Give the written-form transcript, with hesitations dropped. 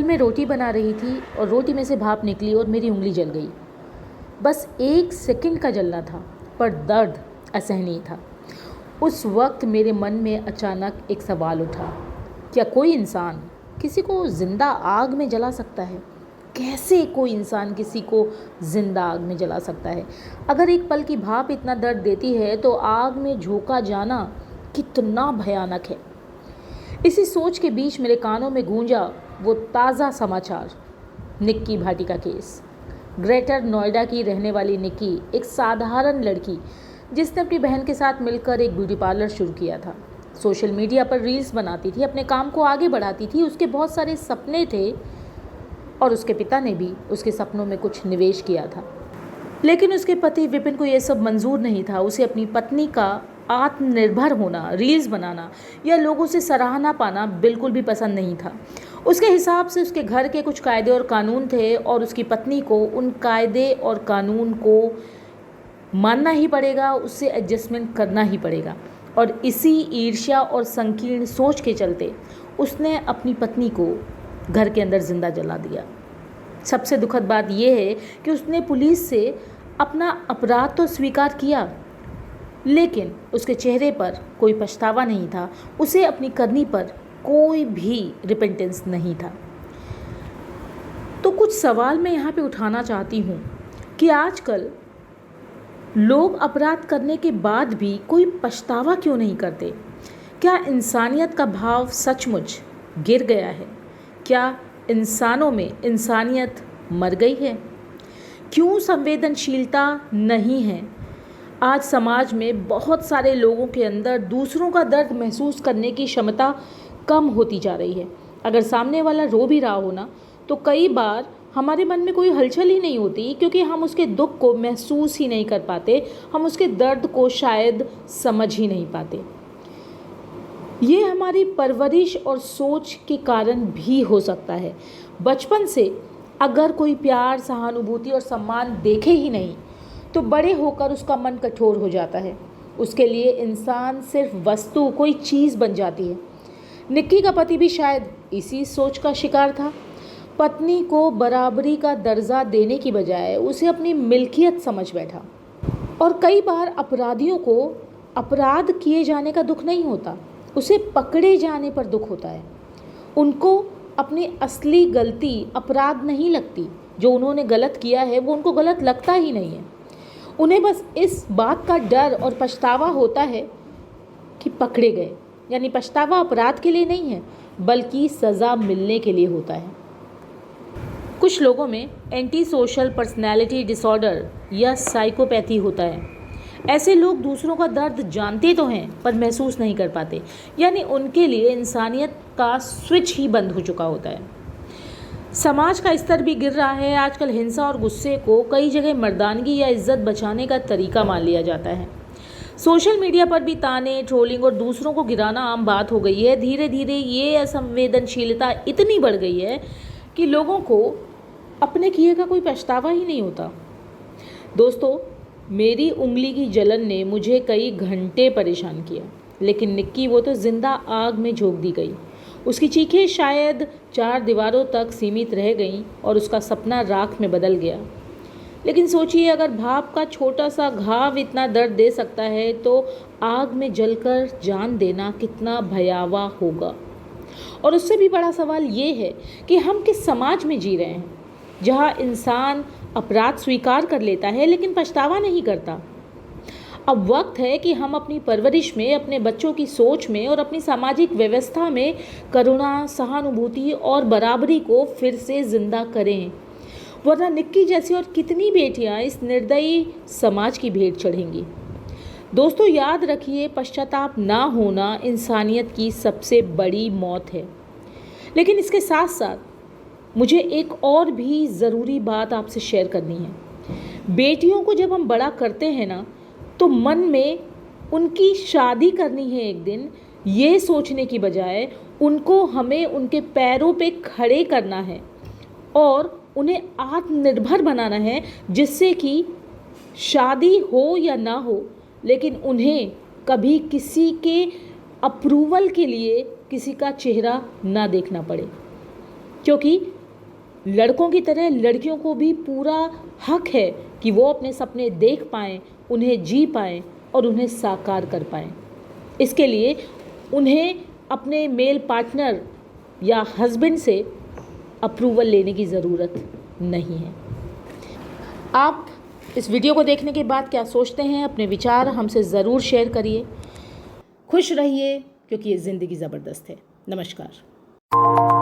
में रोटी बना रही थी और रोटी में से भाप निकली और मेरी उंगली जल गई। बस 1 सेकंड का जलना था, पर दर्द असहनीय था। उस वक्त मेरे मन में अचानक एक सवाल उठा, क्या कोई इंसान किसी को ज़िंदा आग में जला सकता है? कैसे कोई इंसान किसी को ज़िंदा आग में जला सकता है? अगर एक पल की भाप इतना दर्द देती है तो आग में झोंका जाना कितना भयानक है। इसी सोच के बीच मेरे कानों में गूंजा वो ताज़ा समाचार, निक्की भाटी का केस। ग्रेटर नोएडा की रहने वाली निक्की एक साधारण लड़की जिसने अपनी बहन के साथ मिलकर एक ब्यूटी पार्लर शुरू किया था। सोशल मीडिया पर रील्स बनाती थी, अपने काम को आगे बढ़ाती थी। उसके बहुत सारे सपने थे और उसके पिता ने भी उसके सपनों में कुछ निवेश किया था, लेकिन उसके पति विपिन को यह सब मंजूर नहीं था। उसे अपनी पत्नी का आत्मनिर्भर होना, रील्स बनाना या लोगों से सराहना पाना बिल्कुल भी पसंद नहीं था। उसके हिसाब से उसके घर के कुछ कायदे और कानून थे और उसकी पत्नी को उन कायदे और कानून को मानना ही पड़ेगा, उससे एडजस्टमेंट करना ही पड़ेगा। और इसी ईर्ष्या और संकीर्ण सोच के चलते उसने अपनी पत्नी को घर के अंदर जिंदा जला दिया। सबसे दुखद बात यह है कि उसने पुलिस से अपना अपराध तो स्वीकार किया, लेकिन उसके चेहरे पर कोई पछतावा नहीं था। उसे अपनी करनी पर कोई भी रिपेंटेंस नहीं था। तो कुछ सवाल मैं यहाँ पे उठाना चाहती हूँ कि आजकल लोग अपराध करने के बाद भी कोई पछतावा क्यों नहीं करते? क्या इंसानियत का भाव सचमुच गिर गया है? क्या इंसानों में इंसानियत मर गई है? क्यों संवेदनशीलता नहीं है? आज समाज में बहुत सारे लोगों के अंदर दूसरों का दर्द महसूस करने की क्षमता कम होती जा रही है। अगर सामने वाला रो भी रहा हो ना, तो कई बार हमारे मन में कोई हलचल ही नहीं होती, क्योंकि हम उसके दुख को महसूस ही नहीं कर पाते, हम उसके दर्द को शायद समझ ही नहीं पाते। ये हमारी परवरिश और सोच के कारण भी हो सकता है। बचपन से अगर कोई प्यार, सहानुभूति और सम्मान देखे ही नहीं, तो बड़े होकर उसका मन कठोर हो जाता है। उसके लिए इंसान सिर्फ वस्तु, कोई चीज़ बन जाती है। निक्की का पति भी शायद इसी सोच का शिकार था। पत्नी को बराबरी का दर्जा देने की बजाय उसे अपनी मिल्कियत समझ बैठा। और कई बार अपराधियों को अपराध किए जाने का दुख नहीं होता, उसे पकड़े जाने पर दुख होता है। उनको अपनी असली गलती अपराध नहीं लगती। जो उन्होंने गलत किया है वो उनको गलत लगता ही नहीं है। उन्हें बस इस बात का डर और पछतावा होता है कि पकड़े गए। यानी पछतावा अपराध के लिए नहीं है, बल्कि सज़ा मिलने के लिए होता है। कुछ लोगों में एंटी सोशल पर्सनैलिटी डिसऑर्डर या साइकोपैथी होता है। ऐसे लोग दूसरों का दर्द जानते तो हैं पर महसूस नहीं कर पाते। यानी उनके लिए इंसानियत का स्विच ही बंद हो चुका होता है। समाज का स्तर भी गिर रहा है। आजकल हिंसा और गुस्से को कई जगह मर्दानगी या इज्जत बचाने का तरीका मान लिया जाता है। सोशल मीडिया पर भी ताने, ट्रोलिंग और दूसरों को गिराना आम बात हो गई है। धीरे धीरे ये असंवेदनशीलता इतनी बढ़ गई है कि लोगों को अपने किए का कोई पछतावा ही नहीं होता। दोस्तों, मेरी उंगली की जलन ने मुझे कई घंटे परेशान किया, लेकिन निक्की वो तो जिंदा आग में झोंक दी गई। उसकी चीखें शायद 4 दीवारों तक सीमित रह गईं और उसका सपना राख में बदल गया। लेकिन सोचिए, अगर भाप का छोटा सा घाव इतना दर्द दे सकता है, तो आग में जलकर जान देना कितना भयावह होगा। और उससे भी बड़ा सवाल ये है कि हम किस समाज में जी रहे हैं, जहाँ इंसान अपराध स्वीकार कर लेता है लेकिन पछतावा नहीं करता। अब वक्त है कि हम अपनी परवरिश में, अपने बच्चों की सोच में और अपनी सामाजिक व्यवस्था में करुणा, सहानुभूति और बराबरी को फिर से जिंदा करें, वरना निक्की जैसी और कितनी बेटियां इस निर्दयी समाज की भेंट चढ़ेंगी। दोस्तों, याद रखिए, पश्चाताप ना होना इंसानियत की सबसे बड़ी मौत है। लेकिन इसके साथ साथ मुझे एक और भी ज़रूरी बात आपसे शेयर करनी है। बेटियों को जब हम बड़ा करते हैं ना, तो मन में उनकी शादी करनी है एक दिन, ये सोचने की बजाय उनको हमें उनके पैरों पे खड़े करना है और उन्हें आत्मनिर्भर बनाना है, जिससे कि शादी हो या ना हो, लेकिन उन्हें कभी किसी के अप्रूवल के लिए किसी का चेहरा ना देखना पड़े। क्योंकि लड़कों की तरह लड़कियों को भी पूरा हक है कि वो अपने सपने देख पाएँ, उन्हें जी पाएँ और उन्हें साकार कर पाएँ। इसके लिए उन्हें अपने मेल पार्टनर या हस्बैंड से अप्रूवल लेने की ज़रूरत नहीं है। आप इस वीडियो को देखने के बाद क्या सोचते हैं? अपने विचार हमसे ज़रूर शेयर करिए। खुश रहिए, क्योंकि ये ज़िंदगी ज़बरदस्त है। नमस्कार।